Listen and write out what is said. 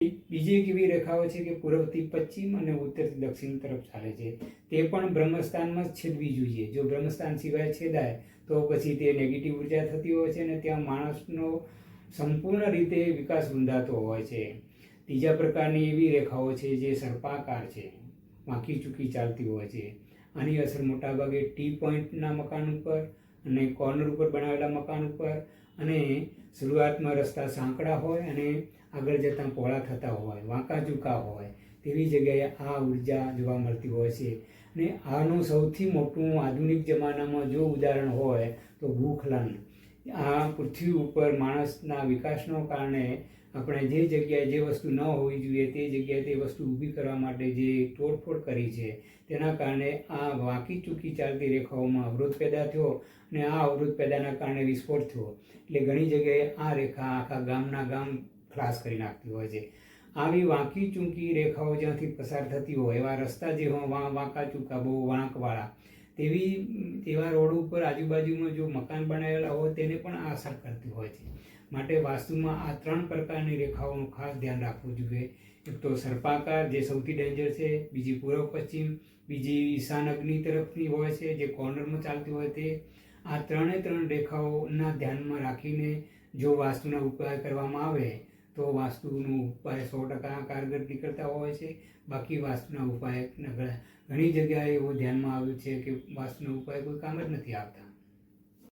બીજી એક એવી રેખાઓ છે કે પૂર્વથી પશ્ચિમ અને ઉત્તરથી દક્ષિણ તરફ ચાલે છે. તે પણ બ્રહ્મસ્થાનમાં જ છેદવી જોઈએ. જો બ્રહ્મસ્થાન સિવાય છેદાય તો પછી તે નેગેટિવ ઉર્જા થતી હોય છે અને ત્યાં માણસનો સંપૂર્ણ રીતે વિકાસ રૂંધાતો હોય છે. ત્રીજા પ્રકારની એવી રેખાઓ છે જે સર્પાકાર છે, વાંકી ચૂકી ચાલતી હોય છે. આની અસર મોટાભાગે ટી પોઈન્ટના મકાન ઉપર અને કોર્નર ઉપર બનાવેલા મકાન ઉપર અને શરૂઆતમાં રસ્તા સાંકડા હોય અને આગળ જતાં પહોળા થતા હોય, વાંકા ચૂકા હોય તેવી જગ્યાએ આ ઉર્જા જોવા મળતી હોય છે. અને આનું સૌથી મોટું આધુનિક જમાનામાં જો ઉદાહરણ હોય તો ભૂસ્ખલન. આ પૃથ્વી ઉપર માણસના વિકાસનો કારણે આપણે જે જગ્યાએ જે વસ્તુ ન હોવી જોઈએ તે જગ્યાએ તે વસ્તુ ઊભી કરવા માટે જે તોડફોડ કરી છે તેના કારણે આ વાંકી ચૂકી ચાલતી રેખાઓમાં અવરોધ પેદા થયો અને આ અવરોધ પેદાના કારણે વિસ્ફોટ થયો. એટલે ઘણી જગ્યાએ આ રેખા આખા ગામના ગામ ખલાસ કરી નાખતી હોય છે. આવી વાંકી ચૂંકી રેખાઓ જ્યાંથી પસાર થતી હોય એવા રસ્તા જે વાંકા ચૂકા બહુ વળાંકવાળા તેવા રોડ ઉપર આજુબાજુમાં જો મકાન બનાવેલા હોય તેને પણ આ અસર કરતી હોય છે. માટે વાસ્તુમાં આ 3 પ્રકારની રેખાઓનું ખાસ ધ્યાન રાખવું જોઈએ. એક તો સર્પાકાર જે સૌથી ડેન્જર છે, બીજી પૂર્વ પશ્ચિમ, બીજી ઈશાન અગ્નિ તરફની હોય છે જે કોર્નરમાં ચાલતી હોય તે. આ 3 રેખાઓના ધ્યાનમાં રાખીને જો વાસ્તુના ઉપાય કરવામાં આવે તો વાસ્તુનો ઉપાય 100% કારગર નીકળતા હોય છે. બાકી વાસ્તુના ઉપાય ઘણી જગ્યાએ એવું ધ્યાનમાં આવ્યું છે કે વાસ્તુના ઉપાય કોઈ કામ જ નથી આવતા.